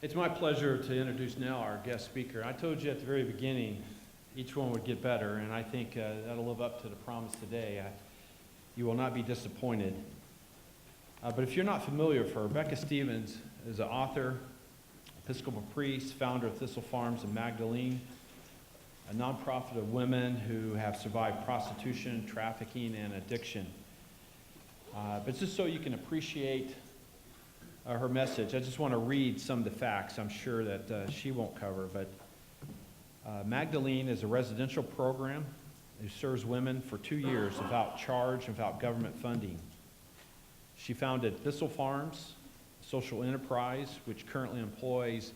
It's my pleasure to introduce now our guest speaker. I told you at the very beginning each one would get better, and I think that'll live up to the promise today. You will not be disappointed. But if you're not familiar with her, Becca Stevens is an author, Episcopal priest, founder of Thistle Farms in Magdalene, a nonprofit of women who have survived prostitution, trafficking, and addiction. But just so you can appreciate her message, I just want to read some of the facts I'm sure that she won't cover. But Magdalene is a residential program who serves women for 2 years without charge and without government funding. She founded Thistle Farms, a social enterprise which currently employs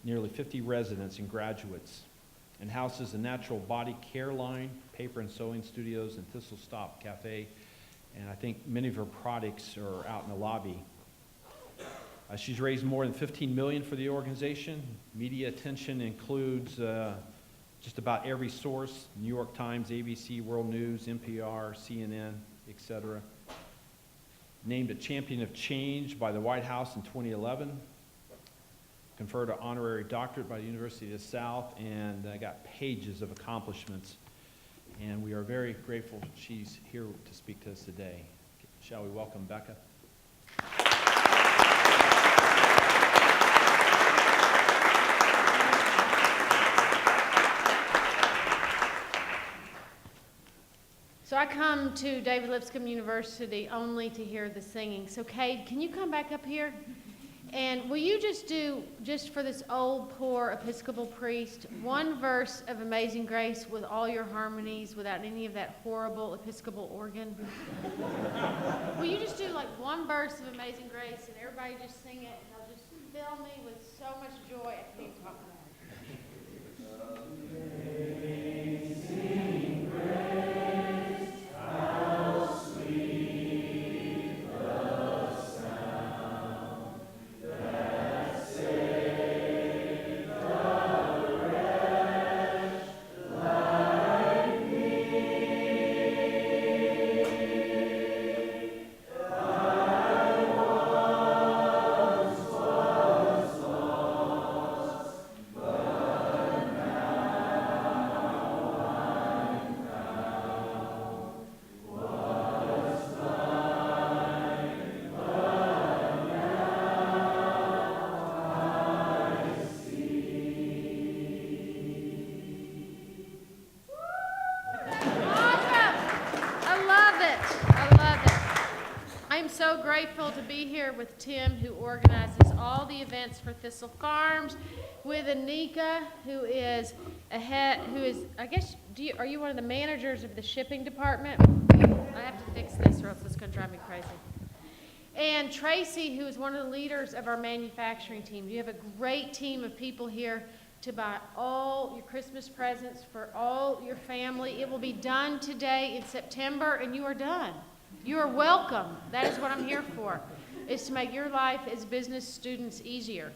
nearly 50 residents and graduates and houses a natural body care line, paper and sewing studios, and Thistle Stop Cafe. And I think many of her products are out in the lobby. She's raised more than $15 million for the organization. Media attention includes just about every source: New York Times, ABC, World News, NPR, CNN, etc. Named a Champion of Change by the White House in 2011. Conferred an honorary doctorate by the University of the South, and got pages of accomplishments. And we are very grateful she's here to speak to us today. Shall we welcome Becca? So I come to David Lipscomb University only to hear the singing. So Cade, can you come back up here? And will you just do, just for this old, poor Episcopal priest, one verse of Amazing Grace with all your harmonies, without any of that horrible Episcopal organ? Will you just do like one verse of Amazing Grace and everybody just sing it, and they'll just fill me with so much joy I can't even talk about it. Amazing Grace, how sweet the sound that saved a wretch like me. I once was lost, but I'm so grateful to be here with Tim, who organizes all the events for Thistle Farms, with Anika, who is I guess, are you one of the managers of the shipping department? I have to fix this or else it's going to drive me crazy. And Tracy, who is one of the leaders of our manufacturing team. You have a great team of people here to buy all your Christmas presents for all your family. It will be done today in September, and you are done. You are welcome. That is what I'm here for, is to make your life as business students easier.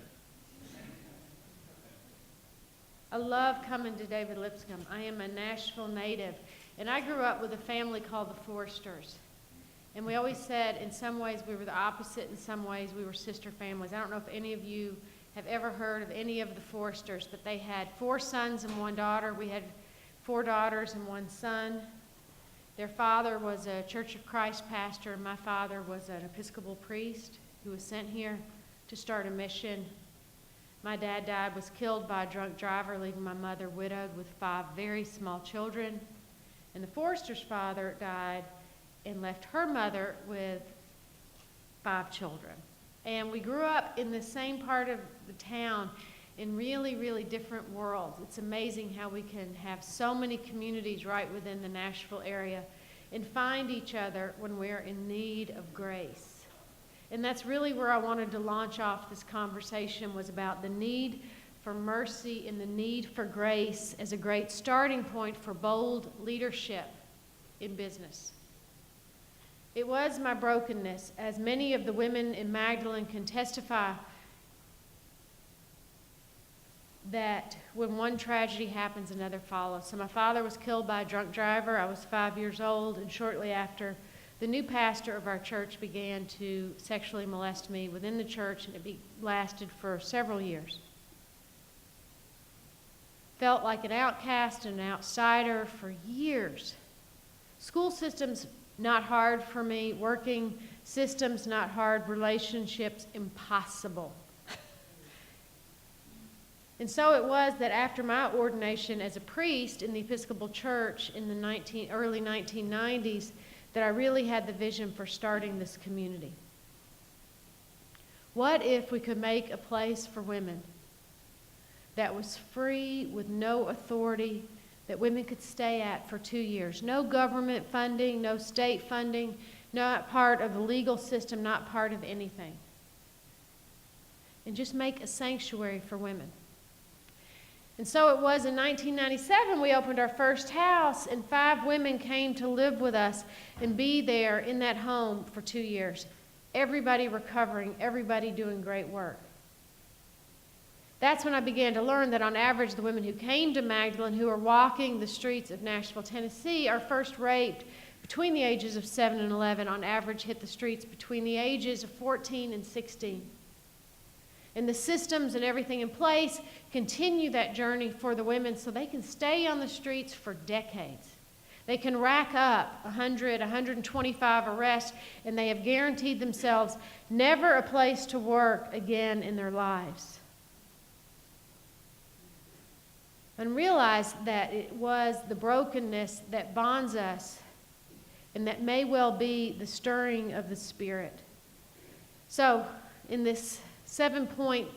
I love coming to David Lipscomb. I am a Nashville native, and I grew up with a family called the Forresters. And we always said in some ways we were the opposite, in some ways we were sister families. I don't know if any of you have ever heard of any of the Forresters, but they had 4 sons and 1 daughter. We had 4 daughters and 1 son. Their father was a Church of Christ pastor, and my father was an Episcopal priest who was sent here to start a mission. My dad was killed by a drunk driver, leaving my mother widowed with 5 very small children. And the Forrester's father died and left her mother with 5 children. And we grew up in the same part of the town in really, really different worlds. It's amazing how we can have so many communities right within the Nashville area and find each other when we're in need of grace. And that's really where I wanted to launch off this conversation, was about the need for mercy and the need for grace as a great starting point for bold leadership in business. It was my brokenness, as many of the women in Magdalene can testify, that when one tragedy happens, another follows. So my father was killed by a drunk driver. I was 5 years old, and shortly after the new pastor of our church began to sexually molest me within the church, and it lasted for several years. Felt like an outcast and an outsider for years. School systems, not hard for me. Working systems, not hard. Relationships, impossible. And so it was that after my ordination as a priest in the Episcopal Church in the early 1990s, that I really had the vision for starting this community. What if we could make a place for women that was free, with no authority, that women could stay at for 2 years? No government funding, no state funding, not part of the legal system, not part of anything. And just make a sanctuary for women. And so it was in 1997 we opened our first house, and 5 women came to live with us and be there in that home for 2 years. Everybody recovering, everybody doing great work. That's when I began to learn that on average the women who came to Magdalene, who are walking the streets of Nashville, Tennessee, are first raped between the ages of 7 and 11, on average hit the streets between the ages of 14 and 16. And the systems and everything in place continue that journey for the women so they can stay on the streets for decades. They can rack up 100, 125 arrests, and they have guaranteed themselves never a place to work again in their lives. And realize that it was the brokenness that bonds us, and that may well be the stirring of the Spirit. So, in this 7-point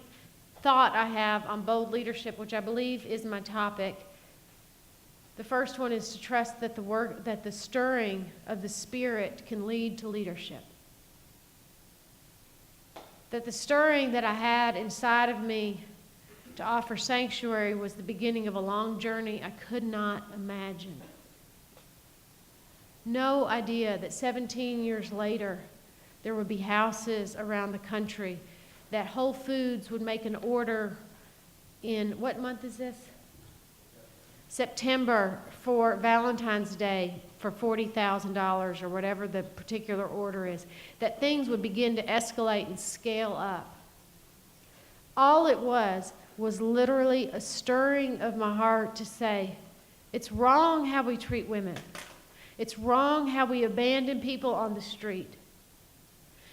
thought I have on bold leadership, which I believe is my topic, the first one is to trust that the stirring of the Spirit can lead to leadership. That the stirring that I had inside of me to offer sanctuary was the beginning of a long journey I could not imagine. No idea that 17 years later there would be houses around the country, that Whole Foods would make an order in, what month is this? September, for Valentine's Day for $40,000 or whatever the particular order is, that things would begin to escalate and scale up. All it was literally a stirring of my heart to say, it's wrong how we treat women. It's wrong how we abandon people on the street.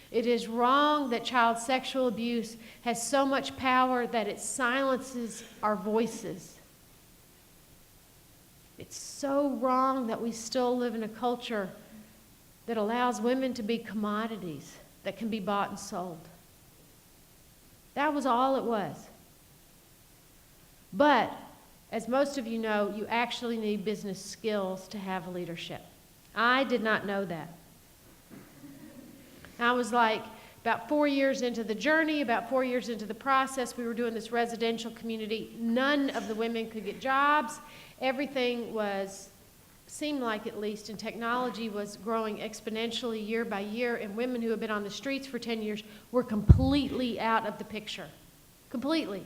It is wrong that child sexual abuse has so much power that it silences our voices. It's so wrong that we still live in a culture that allows women to be commodities that can be bought and sold. That was all it was. But, as most of you know, you actually need business skills to have leadership. I did not know that. I was like about 4 years into the journey, about 4 years into the process. We were doing this residential community. None of the women could get jobs. Everything seemed like, at least, and technology was growing exponentially year by year, and women who had been on the streets for 10 years were completely out of the picture. Completely.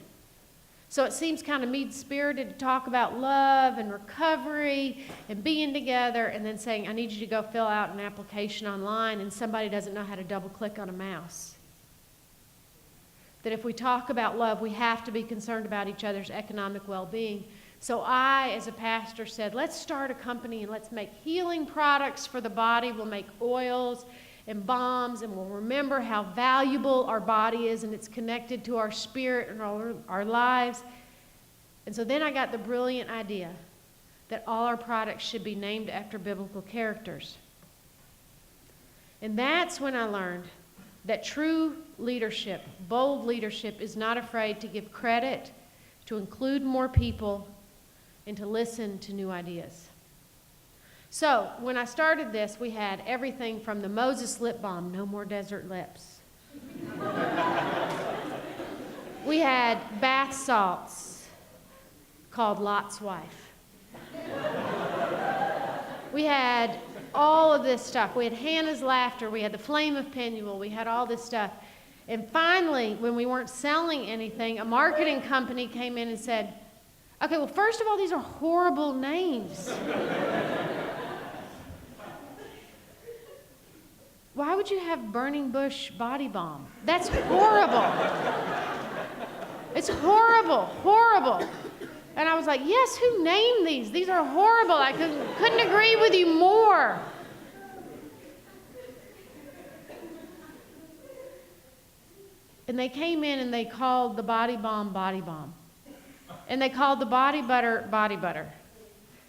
So it seems kind of mean-spirited to talk about love and recovery and being together and then saying, I need you to go fill out an application online, and somebody doesn't know how to double-click on a mouse. That if we talk about love, we have to be concerned about each other's economic well-being. So I, as a pastor, said, let's start a company and let's make healing products for the body. We'll make oils and balms, and we'll remember how valuable our body is, and it's connected to our spirit and our lives. And so then I got the brilliant idea that all our products should be named after biblical characters. And that's when I learned that true leadership, bold leadership, is not afraid to give credit, to include more people, and to listen to new ideas. So, when I started this, we had everything from the Moses lip balm, no more desert lips. We had bath salts called Lot's Wife. We had all of this stuff. We had Hannah's Laughter. We had the Flame of Penuel. We had all this stuff. And finally, when we weren't selling anything, a marketing company came in and said, okay, well, first of all, these are horrible names. would you have burning bush body balm? That's horrible. It's horrible, horrible. And I was like, yes, who named these? These are horrible. I couldn't agree with you more. And they came in and they called the body balm, body balm. And they called the body butter, body butter.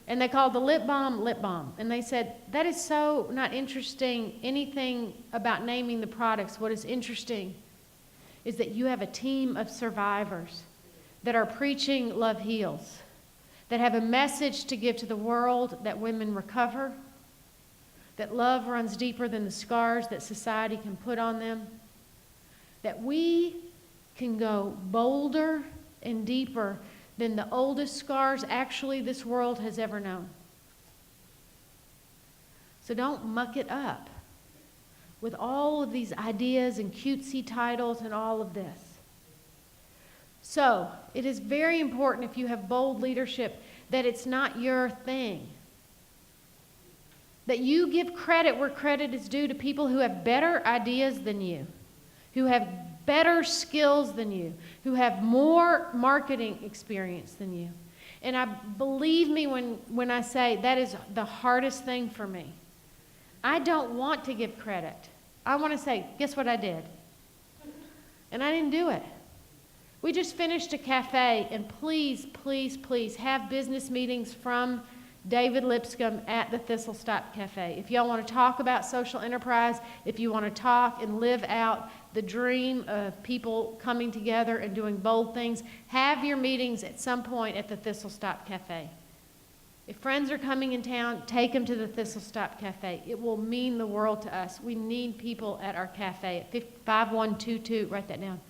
And they called the lip balm, lip balm. And they said, that is so not interesting, anything about naming the products. What is interesting is that you have a team of survivors that are preaching love heals, that have a message to give to the world that women recover, that love runs deeper than the scars that society can put on them, that we can go bolder and deeper than the oldest scars actually this world has ever known. So don't muck it up with all of these ideas and cutesy titles and all of this. So it is very important, if you have bold leadership, that it's not your thing. That you give credit where credit is due to people who have better ideas than you, who have better skills than you, who have more marketing experience than you. And believe me when I say that is the hardest thing for me. I don't want to give credit. I want to say, guess what I did? And I didn't do it. We just finished a cafe, and please, please, please have business meetings from David Lipscomb at the Thistlestop Cafe. If y'all want to talk about social enterprise, if you want to talk and live out the dream of people coming together and doing bold things, have your meetings at some point at the Thistlestop Cafe. If friends are coming in town, take them to the Thistlestop Cafe. It will mean the world to us. We need people at our cafe at 5122. Write that down.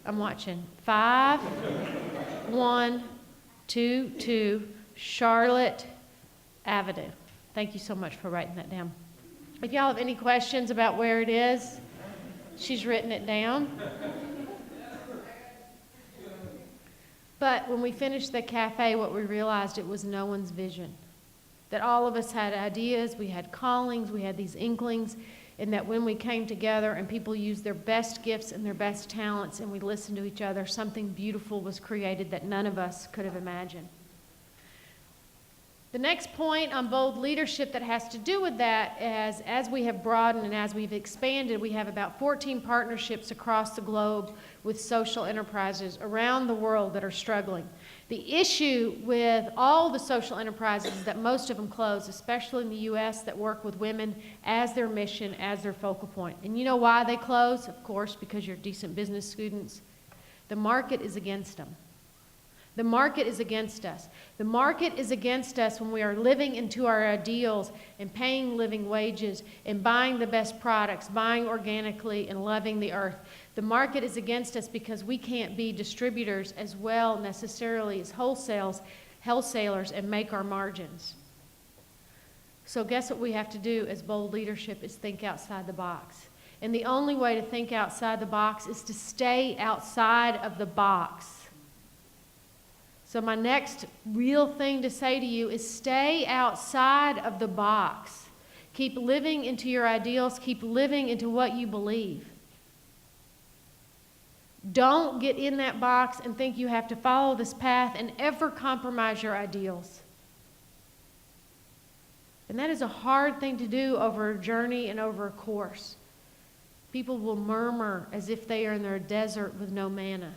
I'm watching. 5122 Charlotte Avenue. Thank you so much for writing that down. If y'all have any questions about where it is, she's written it down. But when we finished the cafe, what we realized, it was no one's vision. That all of us had ideas, we had callings, we had these inklings, and that when we came together and people used their best gifts and their best talents and we listened to each other, something beautiful was created that none of us could have imagined. The next point on bold leadership that has to do with that is, as we have broadened and as we've expanded, we have about 14 partnerships across the globe with social enterprises around the world that are struggling. The issue with all the social enterprises is that most of them close, especially in the U.S., that work with women as their mission, as their focal point. And you know why they close? Of course, because you're decent business students. The market is against them. The market is against us. The market is against us when we are living into our ideals and paying living wages and buying the best products, buying organically and loving the earth. The market is against us because we can't be distributors as well necessarily as wholesalers and make our margins. So guess what we have to do as bold leadership is think outside the box. And the only way to think outside the box is to stay outside of the box. So my next real thing to say to you is stay outside of the box. Keep living into your ideals. Keep living into what you believe. Don't get in that box and think you have to follow this path and ever compromise your ideals. And that is a hard thing to do over a journey and over a course. People will murmur as if they are in their desert with no manna.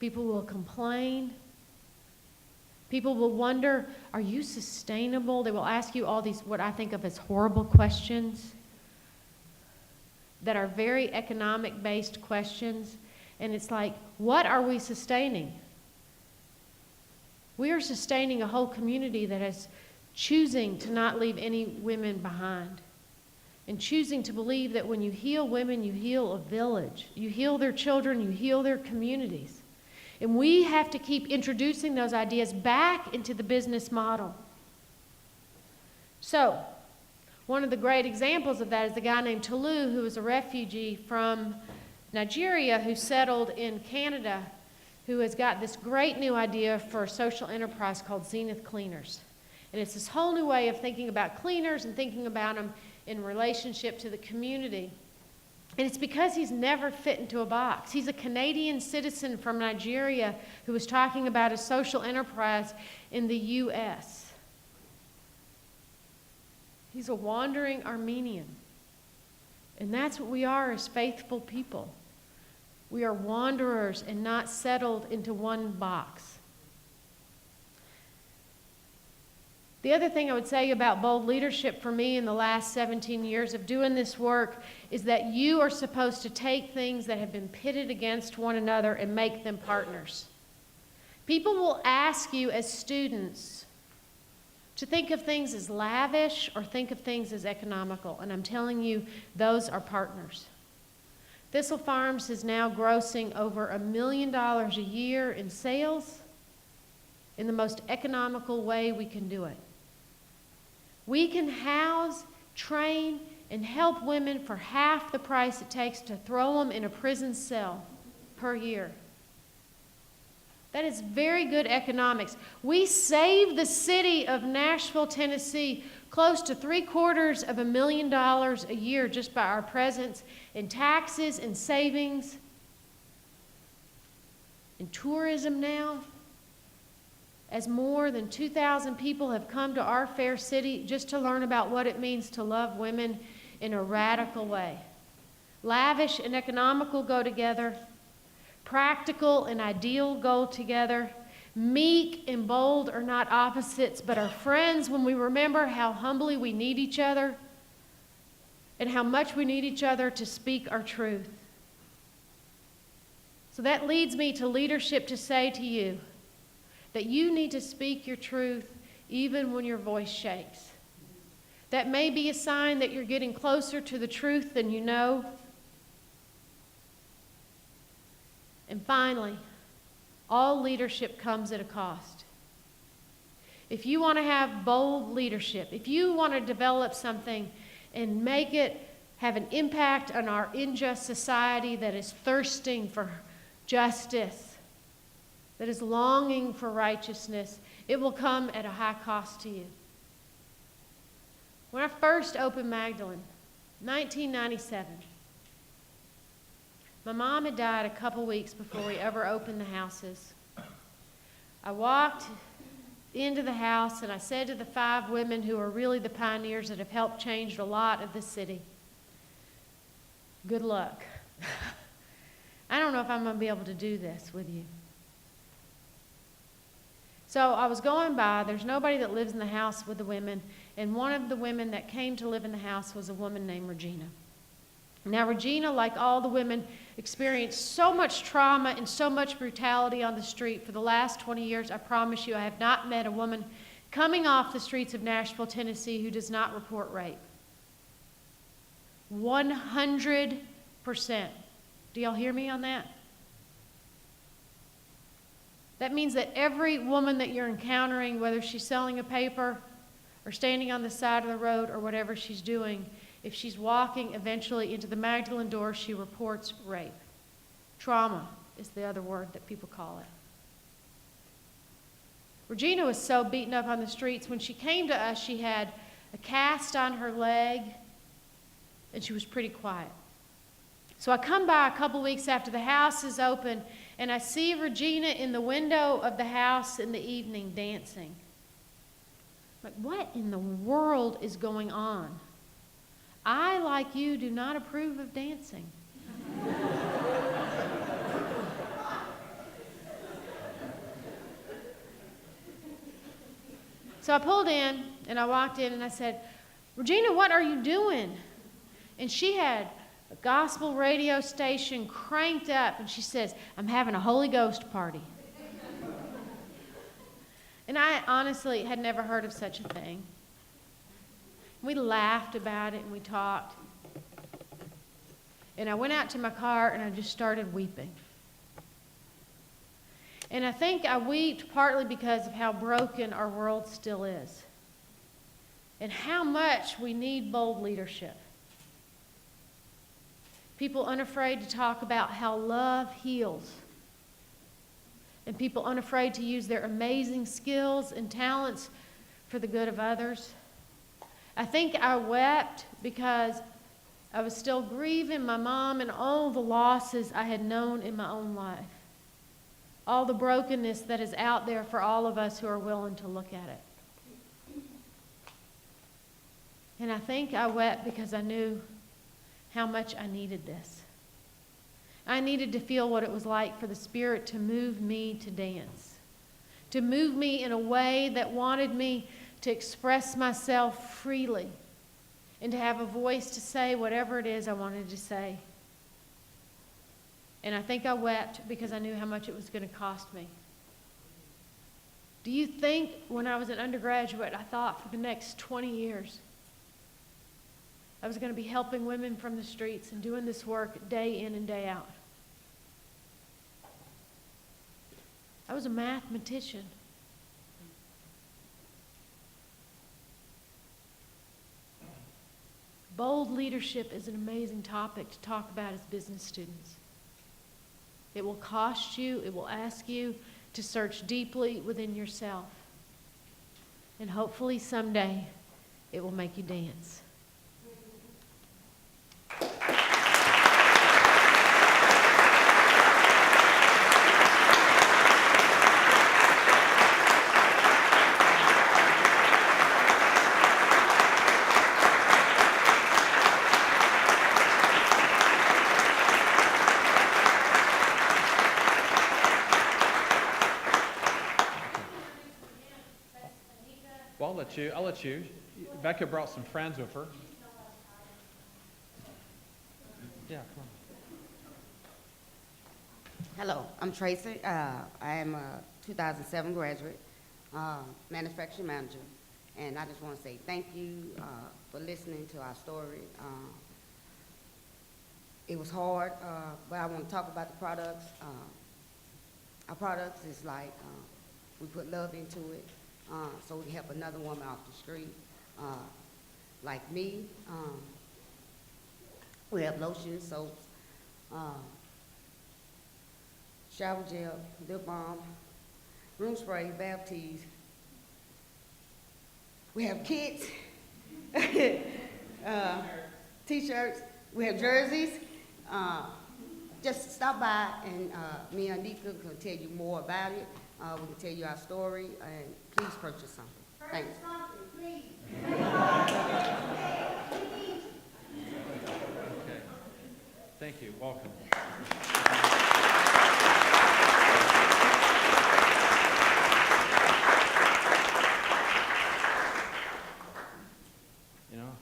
People will complain. People will wonder, are you sustainable? They will ask you all these, what I think of as horrible questions that are very economic-based questions. And it's like, what are we sustaining? We are sustaining a whole community that is choosing to not leave any women behind. And choosing to believe that when you heal women, you heal a village. You heal their children, you heal their communities. And we have to keep introducing those ideas back into the business model. So, one of the great examples of that is the guy named Tolu, who was a refugee from Nigeria who settled in Canada, who has got this great new idea for a social enterprise called Zenith Cleaners. And it's this whole new way of thinking about cleaners and thinking about them in relationship to the community. And it's because he's never fit into a box. He's a Canadian citizen from Nigeria who was talking about a social enterprise in the U.S. He's a wandering Armenian. And that's what we are as faithful people. We are wanderers and not settled into one box. The other thing I would say about bold leadership for me in the last 17 years of doing this work is that you are supposed to take things that have been pitted against one another and make them partners. People will ask you as students to think of things as lavish or think of things as economical, and I'm telling you, those are partners. Thistle Farms is now grossing over $1 million a year in sales in the most economical way we can do it. We can house, train, and help women for half the price it takes to throw them in a prison cell per year. That is very good economics. We saved the city of Nashville, Tennessee, close to $750,000 a year just by our presence in taxes and savings, in tourism now. As more than 2,000 people have come to our fair city just to learn about what it means to love women in a radical way. Lavish and economical go together. Practical and ideal go together. Meek and bold are not opposites, but are friends when we remember how humbly we need each other and how much we need each other to speak our truth. So that leads me to leadership to say to you that you need to speak your truth even when your voice shakes. That may be a sign that you're getting closer to the truth than you know. And finally, all leadership comes at a cost. If you want to have bold leadership, if you want to develop something and make it have an impact on our unjust society that is thirsting for justice, that is longing for righteousness, it will come at a high cost to you. When I first opened Magdalene, 1997, my mom had died a couple weeks before we ever opened the houses. I walked into the house and I said to the 5 women who are really the pioneers that have helped change a lot of the city, good luck. I don't know if I'm going to be able to do this with you. So I was going by, there's nobody that lives in the house with the women, and one of the women that came to live in the house was a woman named Regina. Now Regina, like all the women, experienced so much trauma and so much brutality on the street. For the last 20 years, I promise you, I have not met a woman coming off the streets of Nashville, Tennessee, who does not report rape. 100%. Do y'all hear me on that? That means that every woman that you're encountering, whether she's selling a paper or standing on the side of the road or whatever she's doing, if she's walking eventually into the Magdalene door, she reports rape. Trauma is the other word that people call it. Regina was so beaten up on the streets. When she came to us, she had a cast on her leg, and she was pretty quiet. So I come by a couple weeks after the house is open, and I see Regina in the window of the house in the evening dancing. Like, what in the world is going on? I, like you, do not approve of dancing. So I pulled in, and I walked in, and I said, Regina, what are you doing? And she had a gospel radio station cranked up, and she says, I'm having a Holy Ghost party. And I honestly had never heard of such a thing. We laughed about it, and we talked. And I went out to my car, and I just started weeping. And I think I wept partly because of how broken our world still is, and how much we need bold leadership. People unafraid to talk about how love heals. And people unafraid to use their amazing skills and talents for the good of others. I think I wept because I was still grieving my mom and all the losses I had known in my own life. All the brokenness that is out there for all of us who are willing to look at it. And I think I wept because I knew how much I needed this. I needed to feel what it was like for the Spirit to move me to dance, to move me in a way that wanted me to express myself freely and to have a voice to say whatever it is I wanted to say. And I think I wept because I knew how much it was going to cost me. Do you think when I was an undergraduate, I thought for the next 20 years, I was going to be helping women from the streets and doing this work day in and day out? I was a mathematician. Bold leadership is an amazing topic to talk about as business students. It will cost you, it will ask you to search deeply within yourself. And hopefully someday it will make you dance. Well, I'll let you. Becca brought some friends with her. Yeah, come on. Hello, I'm Tracy. I am a 2007 graduate, manufacturing manager, and I just want to say thank you for listening to our story. It was hard, but I want to talk about the products. Our products is like we put love into it, so we can help another woman off the street, like me. We have lotions, soaps, shower gel, lip balm, room spray, bath teas. We have kits, t-shirts. We have jerseys. Just stop by and me and Nika can tell you more about it. We can tell you our story, and please purchase something. Thanks. Okay. Thank you. Welcome. You know,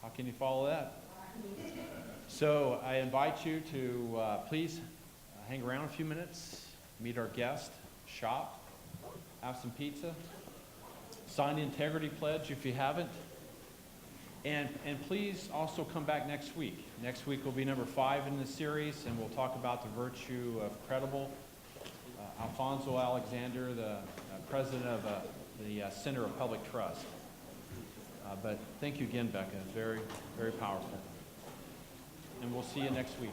how can you follow that? So I invite you to please hang around a few minutes, meet our guest, shop, have some pizza, sign the integrity pledge if you haven't, and please also come back next week. Next week will be number 5 in the series, and we'll talk about the virtue of credible. Alfonso Alexander, the president of the Center of Public Trust. But thank you again, Becca. Very, very powerful. And we'll see you next week.